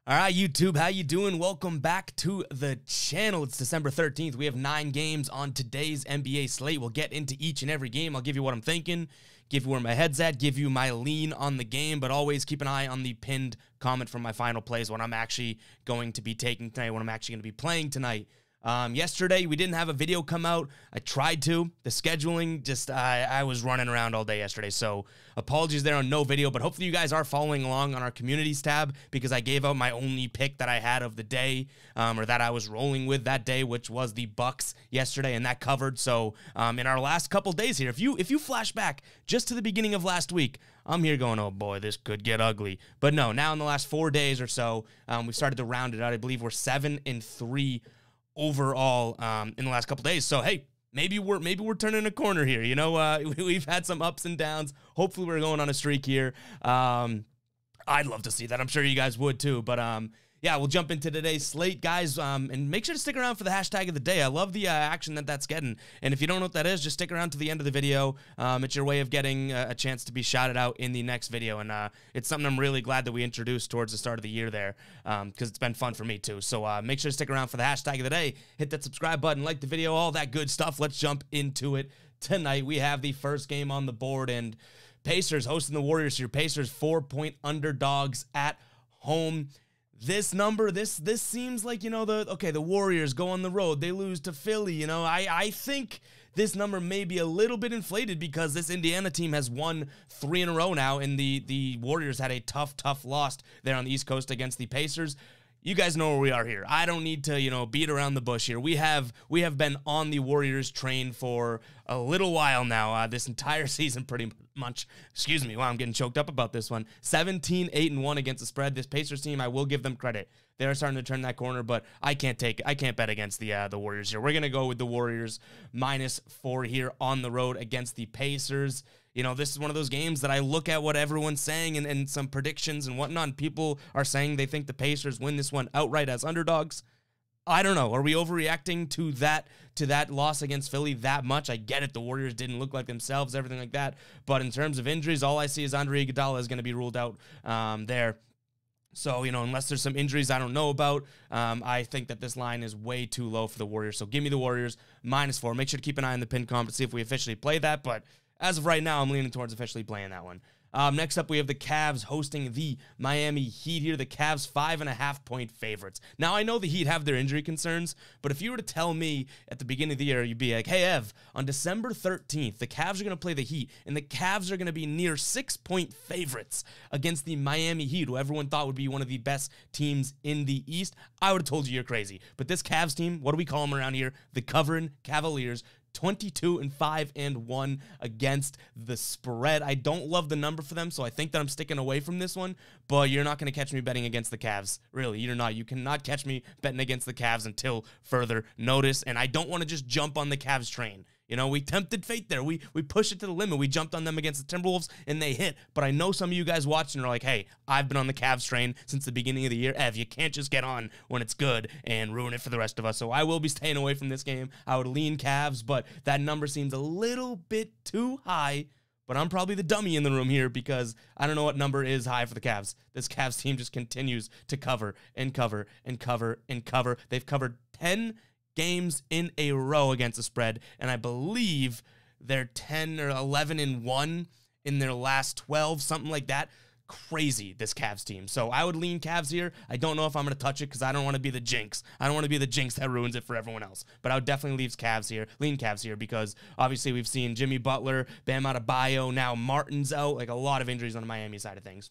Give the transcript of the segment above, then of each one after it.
All right, YouTube, how you doing? Welcome back to the channel. It's December 13th. We have 9 games on today's NBA slate. We'll get into each and every game. I'll give you what I'm thinking, give you where my head's at, give you my lean on the game, but always keep an eye on the pinned comment from my final plays, what I'm actually going to be taking tonight, what I'm actually going to be playing tonight. Yesterday, we didn't have a video come out. I tried to. The scheduling, I was running around all day yesterday, so apologies there on no video, but hopefully you guys are following along on our communities tab because I gave out my only pick that I had of the day, or that I was rolling with that day, which was the Bucks yesterday, and that covered. So in our last couple days here, if you flash back just to the beginning of last week, I'm here going, oh boy, this could get ugly. But no, now in the last 4 days or so, we started to round it out. I believe we're 7-3 overall in the last couple days. So hey, maybe we're turning a corner here. You know, we've had some ups and downs. Hopefully we're going on a streak here. I'd love to see that. I'm sure you guys would too. But yeah, we'll jump into today's slate, guys, and make sure to stick around for the hashtag of the day. I love the action that's getting, and if you don't know what that is, just stick around to the end of the video. It's your way of getting a chance to be shouted out in the next video, and it's something I'm really glad that we introduced towards the start of the year there, because it's been fun for me too. So make sure to stick around for the hashtag of the day. Hit that subscribe button, like the video, all that good stuff. Let's jump into it. Tonight we have the first game on the board, and Pacers hosting the Warriors here. Pacers 4-point underdogs at home. This number, this seems like, you know, the Warriors go on the road, they lose to Philly, you know, I think this number may be a little bit inflated because this Indiana team has won 3 in a row now, and the Warriors had a tough loss there on the East Coast against the Pacers. You guys know where we are here. I don't need to, you know, beat around the bush here. We have been on the Warriors train for a little while now. This entire season, pretty much. Excuse me. Wow, I'm getting choked up about this one. 17-8-1 against the spread. This Pacers team, I will give them credit. They're starting to turn that corner, but I can't bet against the Warriors here. We're gonna go with the Warriors -4 here on the road against the Pacers. You know, this is one of those games that I look at what everyone's saying and some predictions and whatnot. People are saying they think the Pacers win this one outright as underdogs. I don't know. Are we overreacting to that loss against Philly that much? I get it. The Warriors didn't look like themselves, everything like that. But in terms of injuries, all I see is Andre Iguodala is going to be ruled out there. So, you know, unless there's some injuries I don't know about, I think that this line is way too low for the Warriors. So give me the Warriors -4. Make sure to keep an eye on the pin comp to see if we officially play that. But as of right now, I'm leaning towards officially playing that one. Next up, we have the Cavs hosting the Miami Heat here. The Cavs 5.5-point favorites. Now, I know the Heat have their injury concerns, but if you were to tell me at the beginning of the year, you'd be like, hey, Ev, on December 13th, the Cavs are going to play the Heat, and the Cavs are going to be near 6-point favorites against the Miami Heat, who everyone thought would be one of the best teams in the East. I would have told you you're crazy. But this Cavs team, what do we call them around here? The Covering Cavaliers. 22-5-1 against the spread. I don't love the number for them, so I think that I'm sticking away from this one, but you're not going to catch me betting against the Cavs. Really, you're not. You cannot catch me betting against the Cavs until further notice, and I don't want to just jump on the Cavs train. You know, we tempted fate there. We pushed it to the limit. We jumped on them against the Timberwolves, and they hit. But I know some of you guys watching are like, hey, I've been on the Cavs train since the beginning of the year. Ev, you can't just get on when it's good and ruin it for the rest of us. So I will be staying away from this game. I would lean Cavs, but that number seems a little bit too high. But I'm probably the dummy in the room here because I don't know what number is high for the Cavs. This Cavs team just continues to cover and cover and cover and cover. They've covered 10 games in a row against the spread, and I believe they're 10 or 11-1 in their last 12, something like that. Crazy, this Cavs team. So I would lean Cavs here. I don't know if I'm going to touch it because I don't want to be the jinx. I don't want to be the jinx that ruins it for everyone else. But I would definitely lean Cavs here because obviously we've seen Jimmy Butler, Bam Adebayo, now Martin's out, like a lot of injuries on the Miami side of things.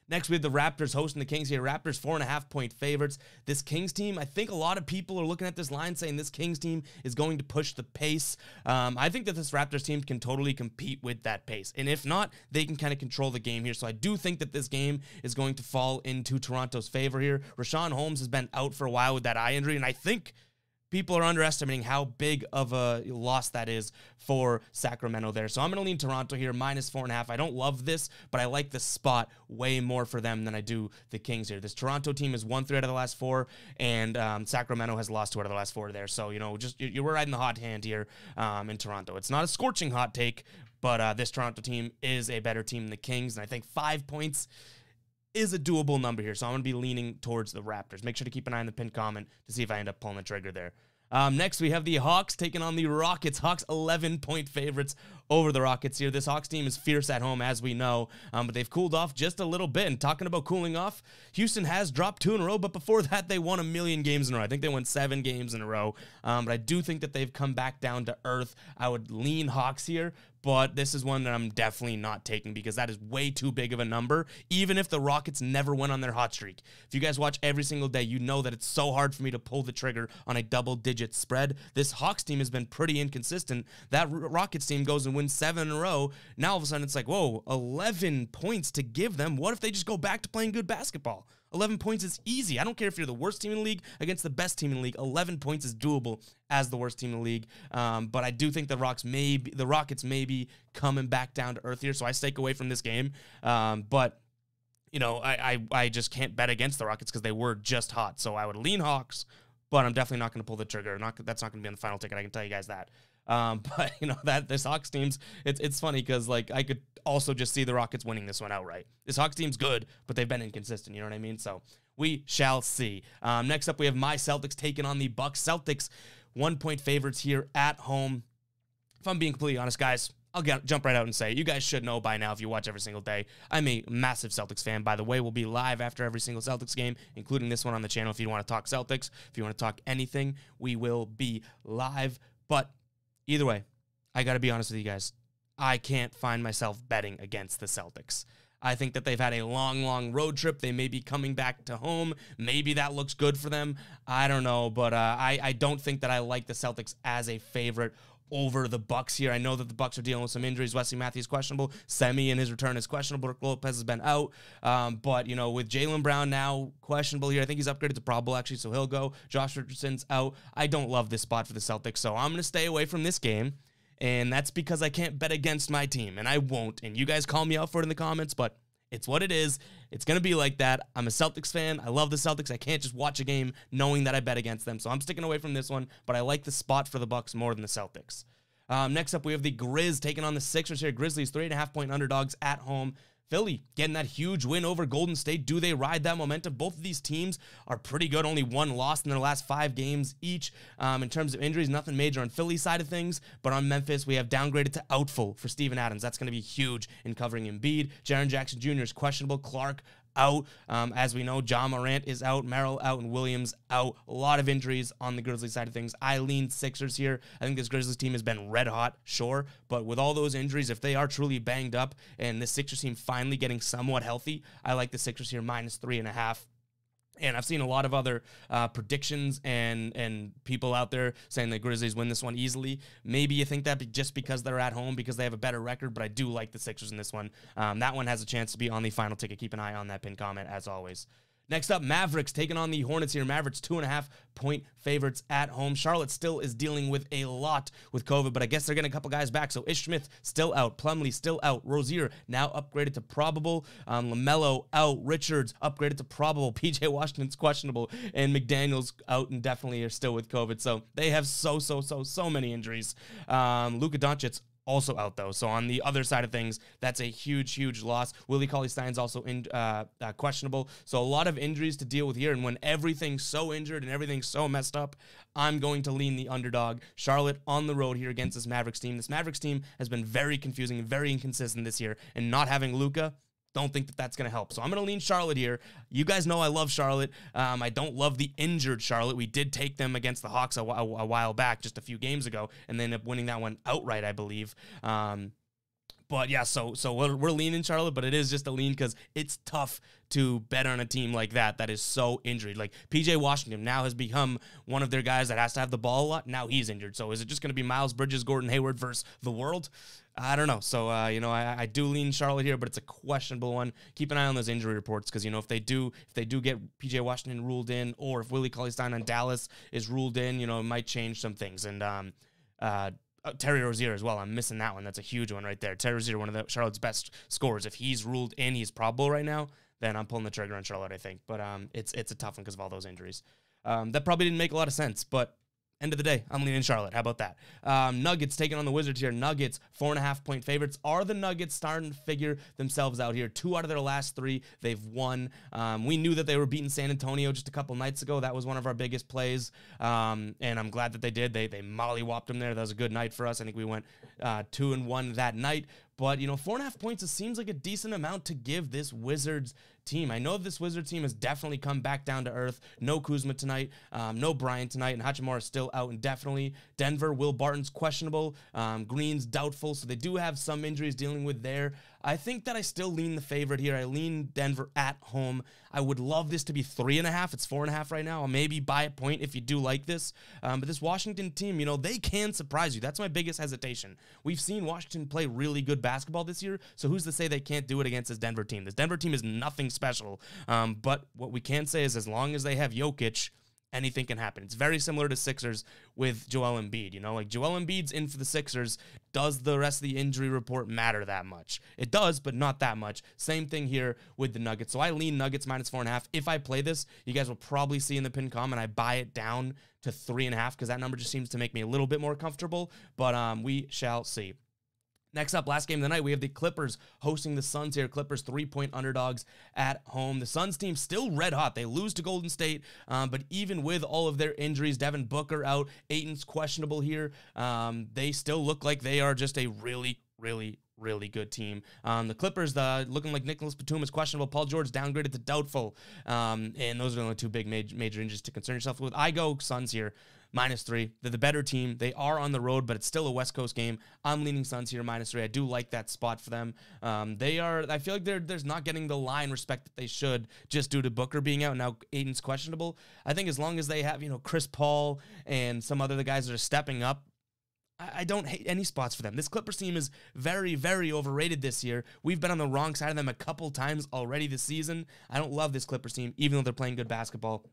Next, we have the Raptors hosting the Kings here. Raptors 4.5-point favorites. This Kings team, I think a lot of people are looking at this line saying this Kings team is going to push the pace. I think that this Raptors team can totally compete with that pace. And if not, they can kind of control the game here. So I do think that this game is going to fall into Toronto's favor here. Rashawn Holmes has been out for a while with that eye injury, and I think people are underestimating how big of a loss that is for Sacramento there. So I'm going to lean Toronto here, -4.5. I don't love this, but I like the spot way more for them than I do the Kings here. This Toronto team has won 3 out of the last 4, and Sacramento has lost 2 out of the last 4 there. So, you know, just you're riding the hot hand here in Toronto. It's not a scorching hot take, but this Toronto team is a better team than the Kings, and I think 5 points is a doable number here. So I'm going to be leaning towards the Raptors. Make sure to keep an eye on the pinned comment to see if I end up pulling the trigger there. Next, we have the Hawks taking on the Rockets. Hawks 11-point favorites over the Rockets here. This Hawks team is fierce at home, as we know, but they've cooled off just a little bit. And talking about cooling off, Houston has dropped 2 in a row, but before that, they won 1,000,000 games in a row. I think they won 7 games in a row, but I do think that they've come back down to earth. I would lean Hawks here, but this is one that I'm definitely not taking because that is way too big of a number, even if the Rockets never went on their hot streak. If you guys watch every single day, you know that it's so hard for me to pull the trigger on a double-digit spread. This Hawks team has been pretty inconsistent. That Rockets team goes and wins 7 in a row. Now, all of a sudden, it's like, whoa, 11 points to give them. What if they just go back to playing good basketball? 11 points is easy. I don't care if you're the worst team in the league against the best team in the league. 11 points is doable as the worst team in the league. But I do think the Rockets may be coming back down to earth here, so I stay away from this game. But you know, I just can't bet against the Rockets because they were just hot. So I would lean Hawks, but I'm definitely not going to pull the trigger. That's not going to be on the final ticket. I can tell you guys that. But you know that this Hawks team's it's funny because like I could also just see the Rockets winning this one outright. This Hawks team's good, but they've been inconsistent. You know what I mean? So we shall see. Next up, we have my Celtics taking on the Bucks. Celtics 1-point favorites here at home. If I'm being completely honest, guys, I'll jump right out and say you guys should know by now if you watch every single day. I'm a massive Celtics fan. By the way, we'll be live after every single Celtics game, including this one on the channel. If you want to talk Celtics, if you want to talk anything, we will be live. But either way, I got to be honest with you guys. I can't find myself betting against the Celtics. I think that they've had a long road trip. They may be coming back to home. Maybe that looks good for them. I don't know, but I don't think that I like the Celtics as a favorite over the Bucks here. I know that the Bucks are dealing with some injuries. Wesley Matthews questionable. Semi in his return is questionable. Brook Lopez has been out. But, you know, with Jaylen Brown now questionable here, I think he's upgraded to probable, actually, so he'll go. Josh Richardson's out. I don't love this spot for the Celtics, so I'm going to stay away from this game. And that's because I can't bet against my team, and I won't. And you guys call me out for it in the comments, but it's what it is. It's going to be like that. I'm a Celtics fan. I love the Celtics. I can't just watch a game knowing that I bet against them. So I'm sticking away from this one, but I like the spot for the Bucks more than the Celtics. Next up, we have the Grizz taking on the Sixers here. Grizzlies, 3.5-point underdogs at home. Philly getting that huge win over Golden State. Do they ride that momentum? Both of these teams are pretty good. Only one loss in their last 5 games each. In terms of injuries, nothing major on Philly's side of things. But on Memphis, we have downgraded to outful for Steven Adams. That's going to be huge in covering Embiid. Jaren Jackson Jr. is questionable. Clark out. As we know, John Morant is out, Merrill out, and Williams out. A lot of injuries on the Grizzlies side of things. I lean Sixers here. I think this Grizzlies team has been red hot, sure, but with all those injuries, if they are truly banged up and the Sixers team finally getting somewhat healthy, I like the Sixers here minus 3.5. And I've seen a lot of other predictions and people out there saying the Grizzlies win this one easily. Maybe you think that just because they're at home, because they have a better record, but I do like the Sixers in this one. That one has a chance to be on the final ticket. Keep an eye on that pinned comment, as always. Next up, Mavericks taking on the Hornets here. Mavericks 2.5-point favorites at home. Charlotte still is dealing with a lot with COVID, but I guess they're getting a couple guys back. So Ish Smith still out. Plumlee still out. Rozier now upgraded to probable. LaMelo out. Richards upgraded to probable. PJ Washington's questionable. And McDaniels out and definitely are still with COVID. So they have so many injuries. Luka Doncic also out, though. So on the other side of things, that's a huge loss. Willie Cauley-Stein's also questionable. So a lot of injuries to deal with here. And when everything's so injured and everything's so messed up, I'm going to lean the underdog. Charlotte on the road here against this Mavericks team. This Mavericks team has been very confusing and very inconsistent this year. And not having Luka, don't think that that's going to help. So I'm going to lean Charlotte here. You guys know I love Charlotte. I don't love the injured Charlotte. We did take them against the Hawks a while back, just a few games ago, and they ended up winning that one outright, I believe. But yeah, so we're leaning Charlotte, but it is just a lean because it's tough to bet on a team like that is so injured. Like PJ Washington now has become one of their guys that has to have the ball a lot. Now he's injured. So is it just going to be Miles Bridges, Gordon Hayward versus the world? I don't know. So, you know, I do lean Charlotte here, but it's a questionable one. Keep an eye on those injury reports because, you know, if they do get PJ Washington ruled in, or if Willie Cauley-Stein on Dallas is ruled in, you know, it might change some things. And Terry Rozier as well. I'm missing that one. That's a huge one right there. Terry Rozier, one of Charlotte's best scorers. If he's ruled in, he's probable right now, then I'm pulling the trigger on Charlotte, I think. But it's a tough one because of all those injuries. That probably didn't make a lot of sense, but End of the day, I'm leaning Charlotte. How about that? Nuggets taking on the Wizards here. Nuggets, 4.5-point favorites. Are the Nuggets starting to figure themselves out here? 2 out of their last 3, they've won. We knew that they were beating San Antonio just a couple nights ago. That was one of our biggest plays, and I'm glad that they did. They mollywopped them there. That was a good night for us. I think we went 2-1 that night. But, 4.5 points, it seems like a decent amount to give this Wizards team. I know this Wizards team has definitely come back down to earth. No Kuzma tonight, no Bryant tonight, and Hachimura is still out indefinitely. Denver, Will Barton's questionable. Green's doubtful, so they do have some injuries dealing with there. I think that I still lean the favorite here. I lean Denver at home. I would love this to be 3.5. It's 4.5 right now. I'll maybe buy a point if you do like this. But this Washington team, they can surprise you. That's my biggest hesitation. We've seen Washington play really good basketball this year, so who's to say they can't do it against this Denver team? This Denver team is nothing special. But what we can say is as long as they have Jokic, anything can happen. It's very similar to Sixers with Joel Embiid. Like Joel Embiid's in for the Sixers. Does the rest of the injury report matter that much? It does, but not that much. Same thing here with the Nuggets. So I lean Nuggets minus 4.5. If I play this, you guys will probably see in the pinned comment, I buy it down to 3.5 because that number just seems to make me a little bit more comfortable. But we shall see. Next up, last game of the night, we have the Clippers hosting the Suns here. Clippers 3-point underdogs at home. The Suns team still red hot. They lose to Golden State, but even with all of their injuries, Devin Booker out, Ayton's questionable here, they still look like they are just a really, really, really good team. The Clippers, looking like Nicholas Batum is questionable. Paul George downgraded to doubtful, and those are the only 2 big major injuries to concern yourself with. I go Suns here. -3. They're the better team. They are on the road, but it's still a West Coast game. I'm leaning Suns here -3. I do like that spot for them. I feel like there's not getting the line respect that they should just due to Booker being out. Now Aiden's questionable. I think as long as they have, Chris Paul and some other guys that are stepping up, I don't hate any spots for them. This Clippers team is very, very overrated this year. We've been on the wrong side of them a couple times already this season. I don't love this Clippers team, even though they're playing good basketball.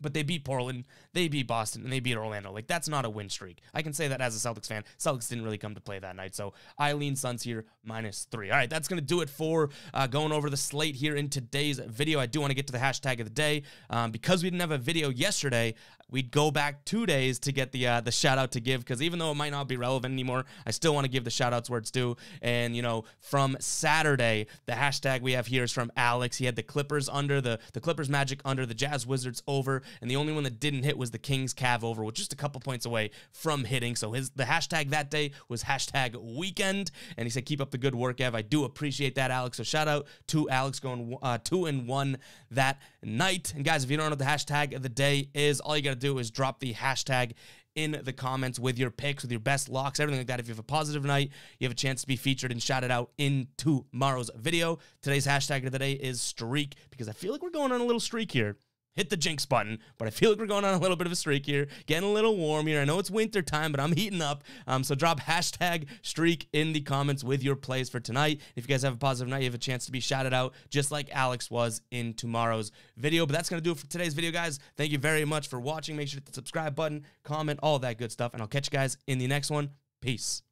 But they beat Portland, they beat Boston, and they beat Orlando. Like, that's not a win streak. I can say that as a Celtics fan. Celtics didn't really come to play that night, so I lean Suns here -3. All right, that's going to do it for going over the slate here in today's video. I do want to get to the hashtag of the day. Because we didn't have a video yesterday, we'd go back 2 days to get the shout-out to give, because even though it might not be relevant anymore, I still want to give the shout-outs where it's due. And, from Saturday, the hashtag we have here is from Alex. He had the Clippers under, the Clippers Magic under, the Jazz Wizards over, and the only one that didn't hit was the Kings Cav over, which is just a couple points away from hitting. So the hashtag that day was hashtag weekend, and he said, keep up the good work, Ev. I do appreciate that, Alex. So shout out to Alex going 2-1 that night. And guys, if you don't know what the hashtag of the day is, all you got to do is drop the hashtag in the comments with your picks, with your best locks, everything like that. If you have a positive night, you have a chance to be featured and shouted out in tomorrow's video. Today's hashtag of the day is streak, because I feel like we're going on a little streak here. Hit the jinx button, but I feel like we're going on a little bit of a streak here. Getting a little warm here. I know it's winter time, but I'm heating up. So drop hashtag streak in the comments with your plays for tonight. If you guys have a positive night, you have a chance to be shouted out just like Alex was in tomorrow's video. But that's going to do it for today's video, guys. Thank you very much for watching. Make sure to hit the subscribe button, comment, all that good stuff, and I'll catch you guys in the next one. Peace.